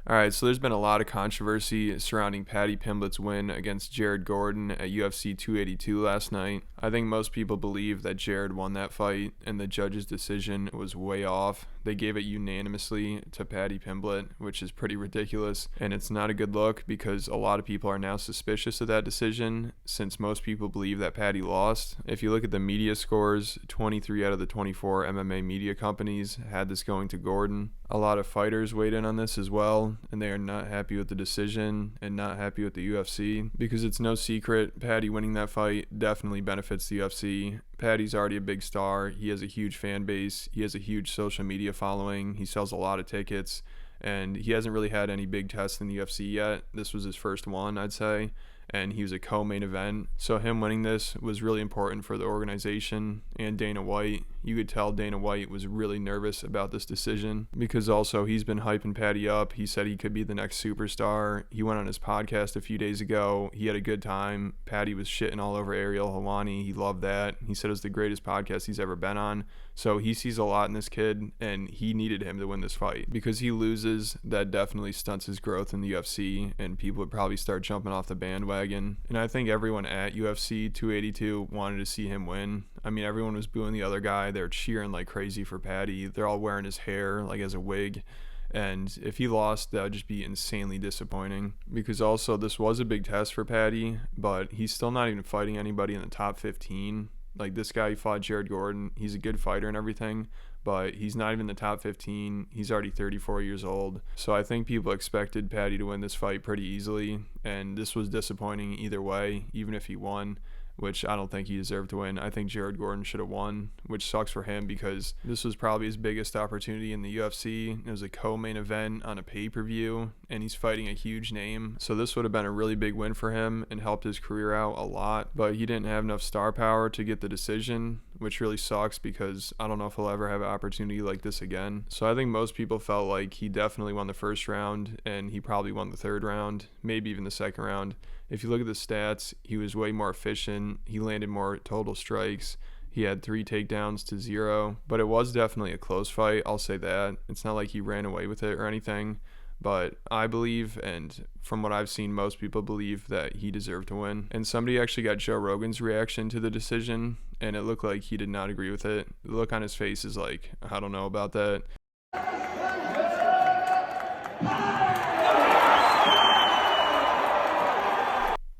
All right, so there's been a lot of controversy surrounding Paddy Pimblett's win against Jared Gordon at UFC 282 last night. I think most people believe that Jared won that fight, and the judge's decision was way off. They gave it unanimously to Paddy Pimblett, which is pretty ridiculous, and it's not a good look because a lot of people are now suspicious of that decision since most people believe that Paddy lost. If you look at the media scores, 23 out of the 24 MMA media companies had this going to Gordon. A lot of fighters weighed in on this as well, and they are not happy with the decision and not happy with the UFC because it's no secret Paddy winning that fight definitely benefits the UFC. Paddy's already a big star. He has a huge fan base. He has a huge social media following. He sells a lot of tickets, and he hasn't really had any big tests in the UFC yet. This was his first one, I'd say, and he was a co-main event. So him winning this was really important for the organization and Dana White. You could tell Dana White was really nervous about this decision because also he's been hyping Paddy up. He said he could be the next superstar. He went on his podcast a few days ago. He had a good time. Paddy was shitting all over Ariel Helwani. He loved that. He said it was the greatest podcast he's ever been on. So he sees a lot in this kid, and he needed him to win this fight because he loses. That definitely stunts his growth in the UFC, and people would probably start jumping off the bandwagon. And I think everyone at UFC 282 wanted to see him win. I mean, everyone was booing the other guy. They're cheering like crazy for Paddy. They're all wearing his hair like as a wig. And if he lost, that would just be insanely disappointing because also this was a big test for Paddy, but he's still not even fighting anybody in the top 15. Like this guy, he fought Jared Gordon. He's a good fighter and everything, but he's not even in the top 15. He's already 34 years old. So I think people expected Paddy to win this fight pretty easily, and this was disappointing either way, even if he won, which I don't think he deserved to win. I think Jared Gordon should have won, which sucks for him because this was probably his biggest opportunity in the UFC. It was a co-main event on a pay-per-view, and he's fighting a huge name. So this would have been a really big win for him and helped his career out a lot, but he didn't have enough star power to get the decision, which really sucks because I don't know if he'll ever have an opportunity like this again. So I think most people felt like he definitely won the first round, and he probably won the third round, maybe even the second round. If you look at the stats, he was way more efficient. He landed more total strikes. He had 3 takedowns to 0, but it was definitely a close fight. I'll say that. It's not like he ran away with it or anything, but I believe, and from what I've seen, most people believe that he deserved to win. And somebody actually got Joe Rogan's reaction to the decision, and it looked like he did not agree with it. The look on his face is like, I don't know about that.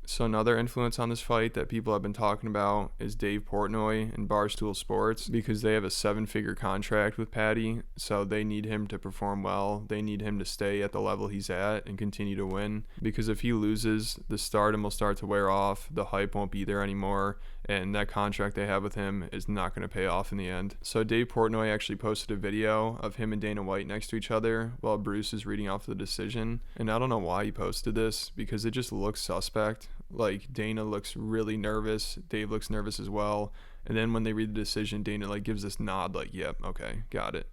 So another influence on this fight that people have been talking about is Dave Portnoy and Barstool Sports because they have a 7-figure contract with Paddy, so they need him to perform well. They need him to stay at the level he's at and continue to win because if he loses, the stardom will start to wear off, the hype won't be there anymore, and that contract they have with him is not going to pay off in the end. So Dave Portnoy actually posted a video of him and Dana White next to each other while Bruce is reading off the decision, and I don't know why he posted this because it just looks suspect. Like Dana looks really nervous, Dave looks nervous as well, and then when they read the decision, Dana like gives this nod like, yep, okay, got it.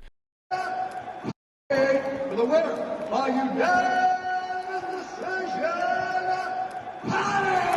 For the winner by unanimous decision, Paddy!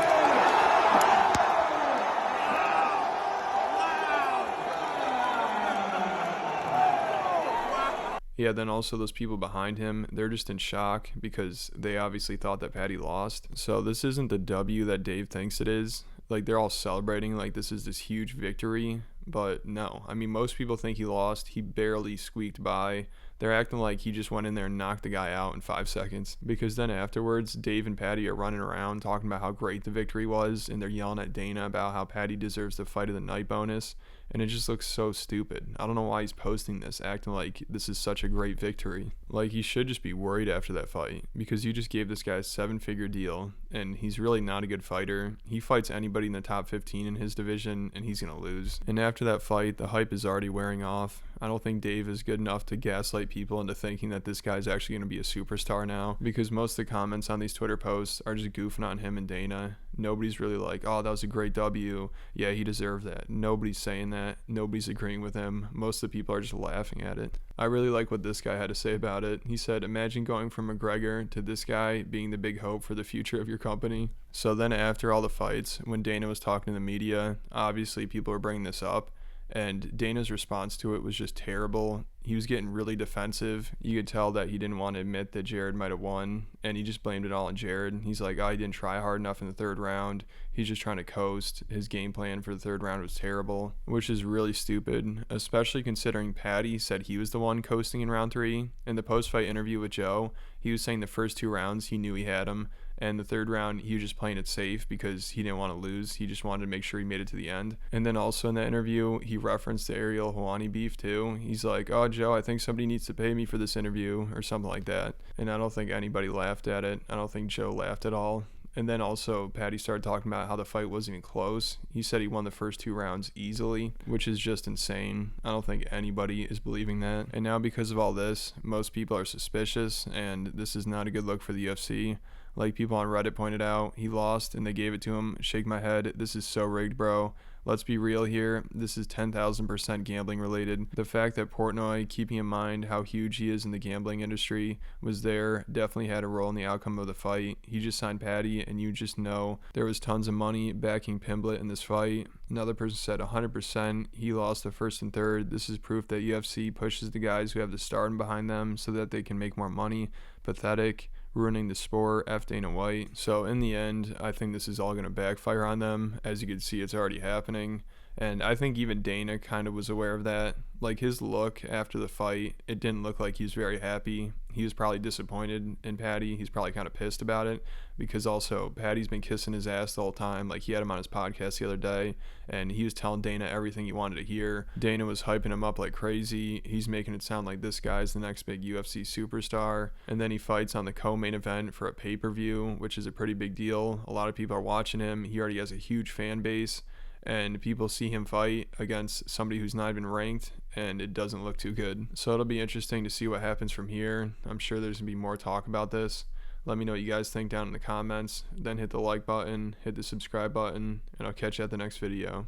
Yeah, then also those people behind him, they're just in shock because they obviously thought that Paddy lost. So this isn't the W that Dave thinks it is. Like they're all celebrating like this is this huge victory, but no. I mean, most people think he lost. He barely squeaked by. They're acting like he just went in there and knocked the guy out in 5 seconds because then afterwards, Dave and Paddy are running around talking about how great the victory was, and they're yelling at Dana about how Paddy deserves the fight of the night bonus, and it just looks so stupid. I don't know why he's posting this, acting like this is such a great victory. Like he should just be worried after that fight because you just gave this guy a 7-figure deal, and he's really not a good fighter. He fights anybody in the top 15 in his division, and he's gonna lose. And after that fight, the hype is already wearing off. I don't think Dave is good enough to gaslight people into thinking that this guy's actually going to be a superstar now because most of the comments on these Twitter posts are just goofing on him and Dana. Nobody's really like, oh, that was a great W. Yeah, he deserved that. Nobody's saying that. Nobody's agreeing with him. Most of the people are just laughing at it. I really like what this guy had to say about it. He said, imagine going from McGregor to this guy being the big hope for the future of your company. So then after all the fights, when Dana was talking to the media, obviously people were bringing this up. and Dana's response to it was just terrible. He was getting really defensive. You could tell that he didn't want to admit that Jared might have won, and he just blamed it all on Jared. He's like, oh, he didn't try hard enough in the third round. He's just trying to coast. His game plan for the third round was terrible, which is really stupid, especially considering Paddy said he was the one coasting in round 3. In the post-fight interview with Joe, he was saying the first 2 rounds he knew he had him, and the third round he was just playing it safe because he didn't want to lose. He just wanted to make sure he made it to the end. And then also in that interview, he referenced the Ariel Helwani beef too. He's like, oh, Joe, I think somebody needs to pay me for this interview or something like that. And I don't think anybody laughed at it. I don't think Joe laughed at all. And then also Paddy started talking about how the fight wasn't even close. He said he won the first 2 rounds easily, which is just insane. I don't think anybody is believing that. And now because of all this, most people are suspicious, and this is not a good look for the UFC. Like people on Reddit pointed out, he lost and they gave it to him. Shake my head. This is so rigged, bro. Let's be real here. This is 10,000% gambling related. The fact that Portnoy, keeping in mind how huge he is in the gambling industry, was there, definitely had a role in the outcome of the fight. He just signed Paddy, and you just know there was tons of money backing Pimblett in this fight. Another person said 100% he lost the first and third. This is proof that UFC pushes the guys who have the stardom behind them so that they can make more money. Pathetic. Ruining the sport, F Dana White. So in the end, I think this is all going to backfire on them. As you can see, it's already happening. And I think even Dana kind of was aware of that. Like his look after the fight, it didn't look like he was very happy. He was probably disappointed in Paddy. He's probably kind of pissed about it because also Paddy's been kissing his ass the whole time. Like he had him on his podcast the other day and he was telling Dana everything he wanted to hear. Dana was hyping him up like crazy. He's making it sound like this guy's the next big UFC superstar. And then he fights on the co-main event for a pay-per-view, which is a pretty big deal. A lot of people are watching him. He already has a huge fan base. And people see him fight against somebody who's not even ranked, and it doesn't look too good. So it'll be interesting to see what happens from here. I'm sure there's going to be more talk about this. Let me know what you guys think down in the comments. Then hit the like button, hit the subscribe button, and I'll catch you at the next video.